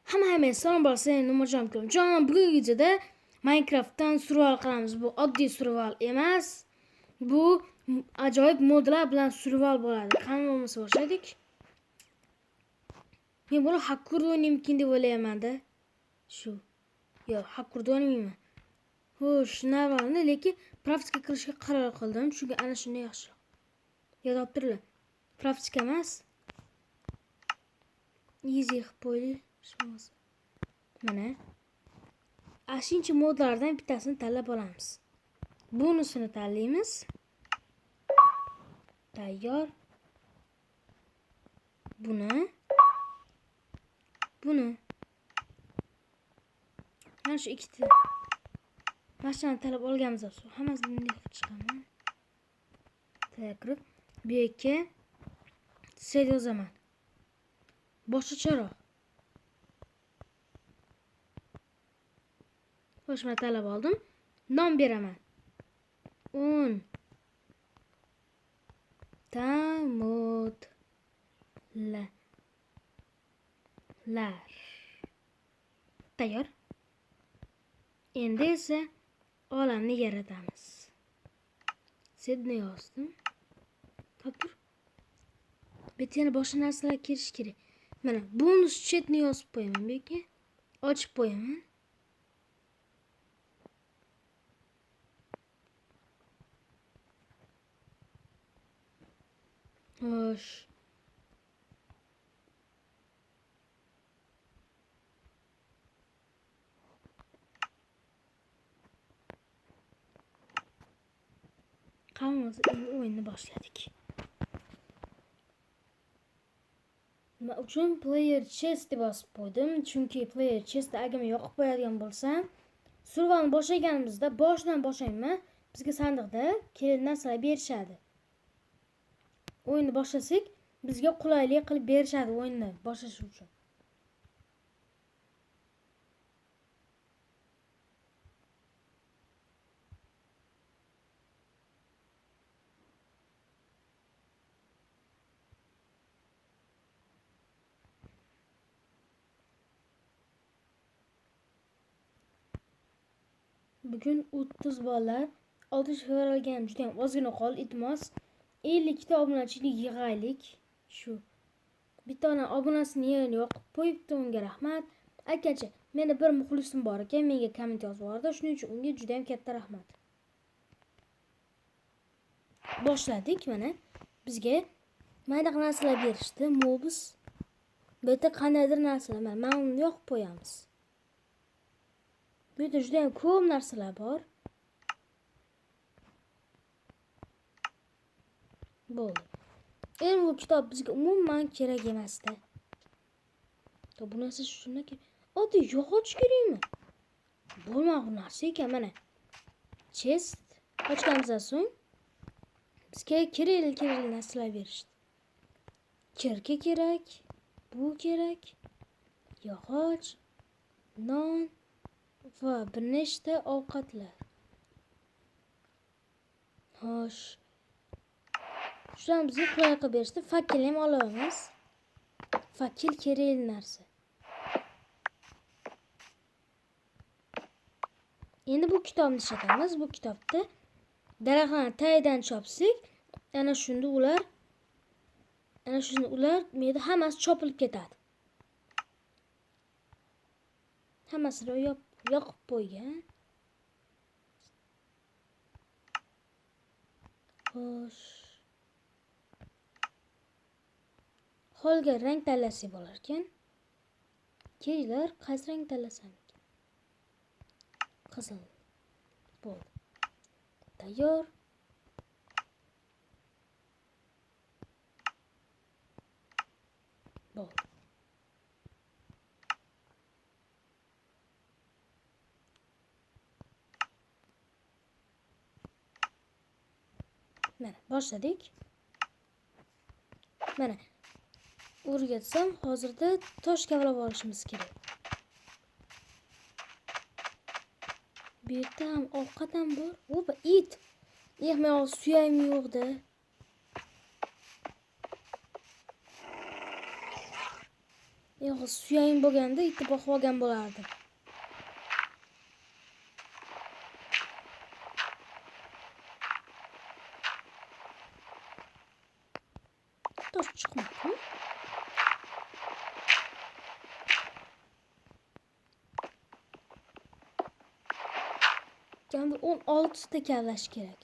Hamma salom bo'lsin, nima qilaman? Jon, bugungi videoda Minecraftdan survival qilamiz. Bu oddiy survival emas. Bu ajoyib modlar bilan survival bo'ladi. Qani bo'lmasa boshladik. Men buni hakkurda o'ynaymikin deb o'ylayman-da. Shu. Yo'q, hakkurda o'ynayman. Xo'sh, normalni, lekin praktika qilishga qaror qildim, chunki ana shunday yaxshi. Yodib turlar. Praktika emas. Easy qilib qo'ydik. Mana 5-modlardan bittasini tanlab olamiz. Bonusini tanlaymiz. Tayyor. Buni. Mana shu ikkita mashina tanlab olganmiz. Hammasini bunday chiqaman. Tayyor. Bu yerga set yozaman. Boshqacharoq. Xo'sh, men tanlab oldim. Nom beraman. 10 modlar. Tayyor. Endi esa olamni yaratamiz. Sedni yozdim. Topur. Betini boshqa narsalar kirish kerak. Mana bonus chatni yozib qo'yaman bu yerga. Ochib qo'yaman. Xo'sh. Qavmimiz o'yinni boshladik. Nima uchun player chest deb yozib qo'ydim? Chunki player chest agar yoqib qo'yadigan bo'lsam, survivalni boshlaganimizda boshdan boshlayman. Bizga sandiqda kerak narsalar berishadi. O'yinni boshlasak, bizga qulaylik qilib berishadi o'yinni boshlash uchun. Bugun 30 bolalar 60 fevralga juda ham ozgina qol, iltimos 50 ta obunachilik yig'aylik. Shu. Bitta obunasini yerini yoqib qo'yibdi, unga rahmat. Akachi, meni bir muxlisim bor ekan, menga komment yozib yubordi. Shuning uchun unga juda ham katta rahmat. Boshladik mana. Bizga mayda narsalar berishdi. Mobus. Bu yerda qandaydir narsalar. Mana uni yoqib qo'yamiz. Bu yerda juda ham ko'p narsalar bor. Bo'ldi. Endi bu kitob bizga umuman kerak emas-da. Bu narsa shunaki, oddiy yog'och kerakmi? Bo'lmadi bu narsa ekan mana. Chest ochganimizdan so'ng bizga kerak narsalar berishdi. Kirka kerak, bu kerak, yog'och, non va bir nechta ovqatlar. Xo'sh. Shuni bizga qulay qilib berishdi. Fakil ham olamiz. Fakil kerak narsa. Endi bu kitobni ishlatamiz. Bu kitobda daraxtlarni tagidan chopsak, ana shunda ular menda hammasi chopilib ketadi. Hammasini yoqib qo'ygan. Xo'sh. Holga rang tanlasak bo'lar ekan. Kelinglar, qaysi rang tanlasam ekan? Qizil. Bo'ldi. Tayyor. Bo'ldi. Mana, boshladik. Mana o'rgatsam, hozirda tosh kavlab olishimiz kerak. Bu yerda ham ovqat ham bor. Opa, it. Men suyam yo'q-da. Yo'q, suyayim bo'lganda itni boqib olgan bo'lardim. Tosh chiqmadi. Kamida 16 ta kavlash kerak.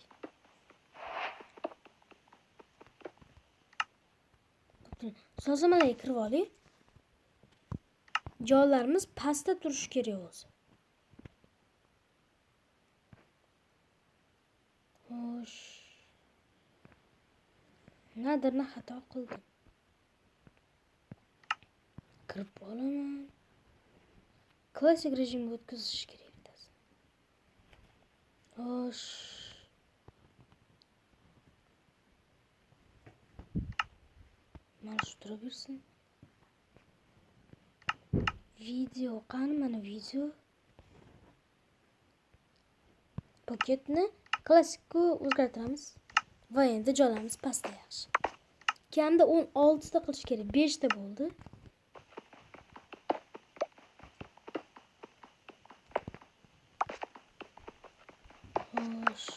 Sozlamalarga kirib oling. Joylarimiz pastda turishi kerak o'zi. Xo'sh. Nadirni xato qildim. Kirib olaman. Klassik rejimga o'tkazish kerak bitasi. Xo'sh. Mana shu turaversin. Video qani mana video. Paketni klassikka o'zgartiramiz va endi joylarimiz pastda yaxshi. Kamida 16 ta qilish kerak. 5 ta bo'ldi. Xo'sh.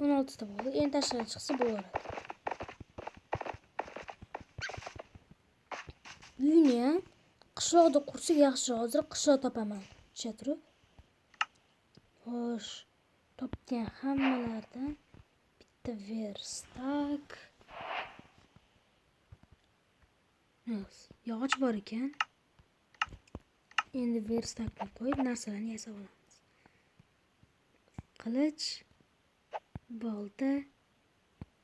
o'n oltita bo'ldi. Endi tashlab chiqsa bo'laveradi. Uyni ham qishloqda qursak yaxshi. Hozir qishloq topaman. Isha turib. Xo'sh, topgan hammalardan bitta verstak. Yog'och bor ekan. Endi verstakni qo'yib narsalarni yasab olamiz. Qilich, bolta,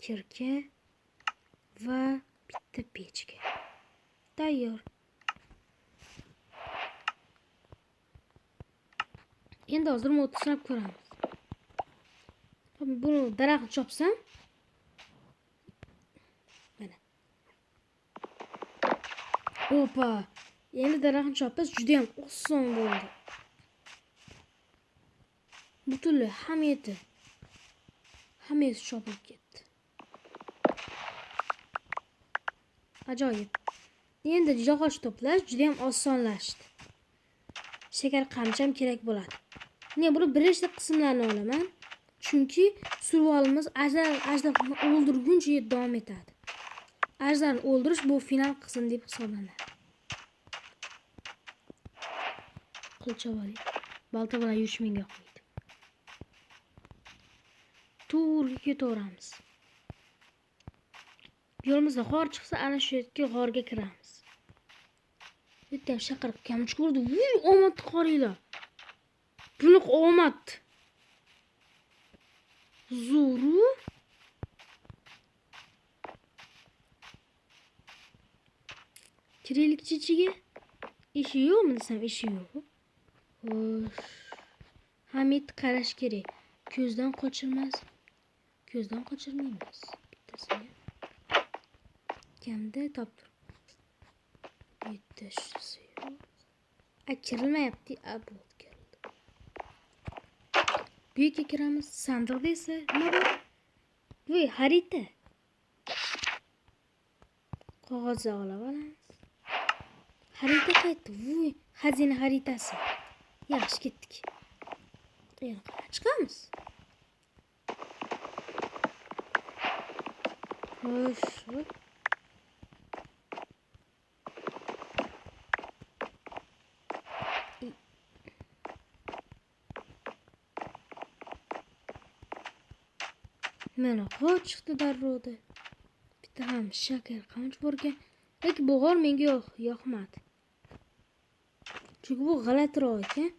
kirka va bitta pechka. Tayyor. Endi hozir modni sinab ko'ramiz. Buni daraxtni chopsam, mana. Opa, endi daraxtni chopish juda ham oson bo'ldi. Butunlay hammasi chopilib ketdi. Ajoyib. Endi yog'och to'plash juda ham osonlashdi. Shakar qamcham kerak bo'ladi. Men buni birinchi qismlarni olaman, chunki survivalimiz ajdarni o'ldirguncha davom etadi. Ajdarni o'ldirish bu final qism deb hisoblanadi. Qilich oling. Balta bilan yurish menga yoqmaydi. To'g'ri ketaveramiz. Yo'limizda g'or chiqsa, ana shu yerga g'orga kiramiz. Bitta shaqirib kamchi ko'rdi. Voy, omad qoranglar. Bunaqa omad. Zo'ru. Kiraylik ichiga. Ishi yo'qmi desam, ishi yo'q. Xo'sh. Hamid qarash kerak. Ko'zdan qochirmas. Ko'zdan qochirmaymiz. Bittasini. Kamda topdir. Bitta shusi yo'q. Kirilmayapti. Bo'ldi, keldi. Bu yerga kiramiz. Sandiqda esa nima bor? Voy, xarita. Qog'ozni olib olamiz. Xarita qaytdi. Voy, xazina xaritasi. Yaxshi ketdik. Yana qarab chiqamiz. Xo'sh. Mana g'or chiqdi darrovda. Bitta ham shakar qamch borgan. Lekin bu g'or menga yoqmadi. Chunki bu g'alatiroq ekan.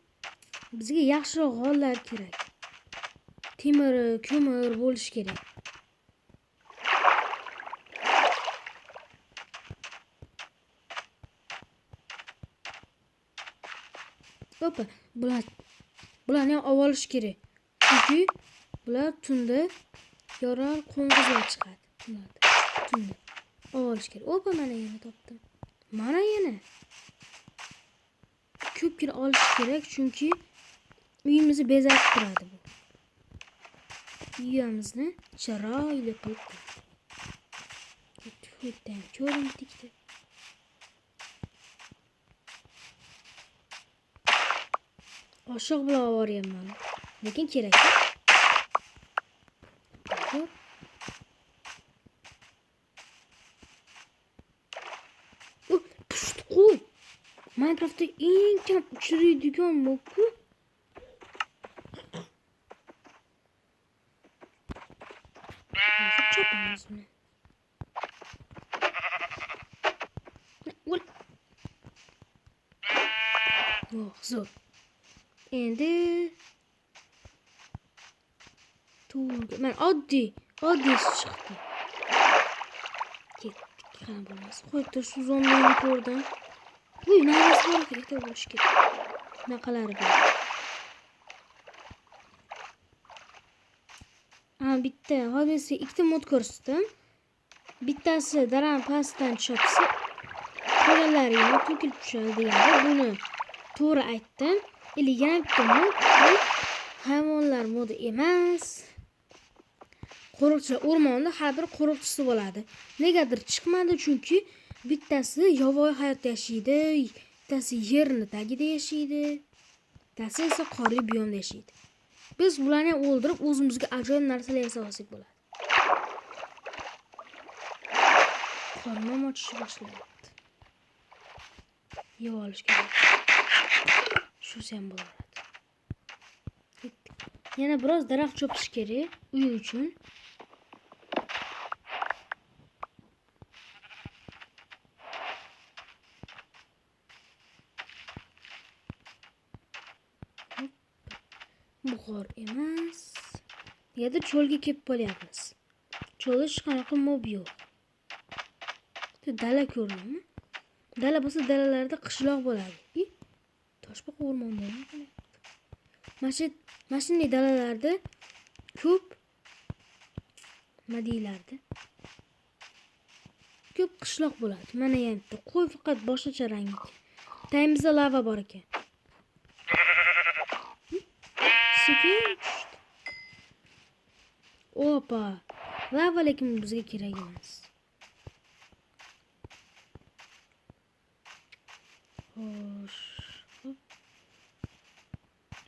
Bizga yaxshiroq g'orlar kerak. Temir, ko'mir bo'lish kerak. Opa, bularni ham avolish kerak. Chunki bular tunda yorar qo'ng'izlar chiqadi. Tunda avolish kerak. Opa, mana yana topdim. Mana yana. Ko'pgina olish kerak, chunki uyimizni bezatib turadi bu. Uyimizni chiroyli qilib qo'yadi. To'ydan ko'rin tikdi. Oshiq bilan ovoryapman. Lekin kerak. Pusht qo'y. Minecraftda eng kam uchraydigan bu-ku. Chopamiz uni. Zo'r. Endi to'g'ri. Men oddiy chiqdi. Ketdik. Qani bo'lmas. Qo'ydi shu zombini ko'rdim. Uy, narasi bor kerak bo'lish kerak. Bunaqalari bor. Bitta, hozir sizga ikkita mod ko'rsatdim. Bittasi daraxt pastdan chopsa, qolganlari ham to'kilib tushadi deganda buni to'g'ri aytdim. Yana bitta mod hayvonlar modi emas. Qo'riqchilar o'rmonda har bir qo'riqchisi bo'ladi. Negadir chiqmadi chunki bittasi yovvoyi hayotda yashaydi, bittasi yerni tagida yashaydi, bittasi esa qorli biyomda yashaydi. Biz bularni o'ldirib o'zimizga ajoyib narsalar yasasak bo'ladi. Qornim ochishni boshlayapti. Yeb olish kerak. Shu ham bo'ladi. Yana biroz daraxt chopish kerak uy uchun. Buxor emas. Negadir cho'lga kelib qolyapmiz. Cho'lda hech qanaqa mob yo'q. Dala ko'rdingmi? Dala bo'lsa dalalarda qishloq bo'ladi. Toshbaqa o'rmonda nima qilyapti? Mashinali dalalarda ko'p nima deylardi? Ko'p qishloq bo'ladi. Mana ham bitta qo'y faqat boshqacha rangli. Tayimizda lava bor ekan. Sekin tushdi. Opa. Lava lekin bizga kerak emas. Xo'sh.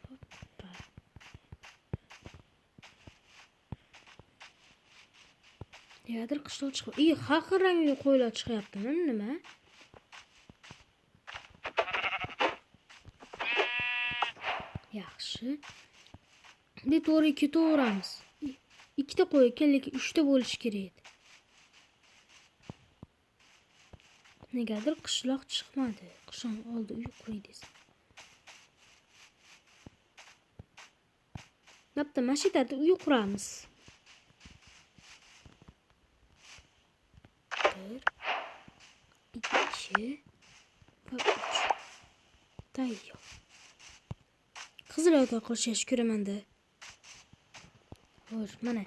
Hoppa. Negadir qishloq chiqib. Har xil rangli qo'ylar chiqyaptimi? Nima? Yaxshi. Endi to'g'ri ketaveramiz. Ikkita qo'y ekan, lekin 3 ta bo'lishi kerak edi. Negadir qishloq chiqmadi. Qishloq oldi uy quraymiz. Bitta mashinada uy quramiz. 1 2 va 3. Tayyor. Qizil qo'shish ko'raman-da. Xo'sh, mana.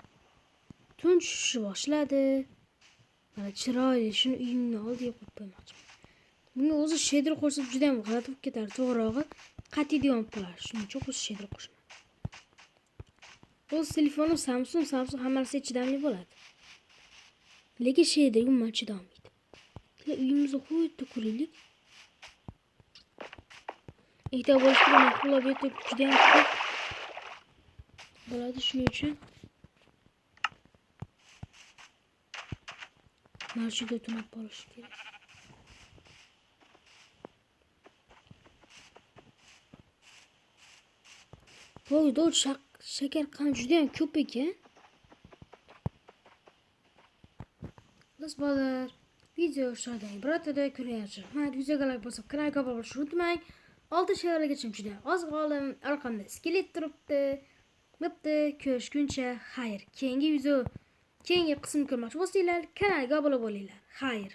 Tun tushishni boshladi. Mana chiroyli shuni uyimni oldiga qo'yib qo'ymoqchiman. Bunga o'zi shader qo'shib juda ham g'alati bo'lib ketadi. To'g'rirog'i qat'iy davom qiladi. Shuning uchun o'zi shader qo'shman. O'z telefonim Samsung hamma narsa chidamli bo'ladi. Lekin shader umuman chidolmaydi. Uyimizni qo'yib ko'raylik. Ehtiyot bo'lish kerak, mahsulot juda ham ko'p bo'ladi shuning uchun. Marshida tunab qolish kerak. Voy, do'd shakar qand juda ham ko'p ekan. Biz bolalar video sho'dang birortada ko'ryapsiz. Rahmat, videoga like bosib, kanalga obuna bo'lishni unutmang. 6 shahargacha juda oz qoldim. Orqamda skelet turibdi. Bo'pti, ko'rishguncha xayr. Keyingi qismni ko'rmoqchi bo'lsanglar, kanalga obuna bo'linglar. Xayr.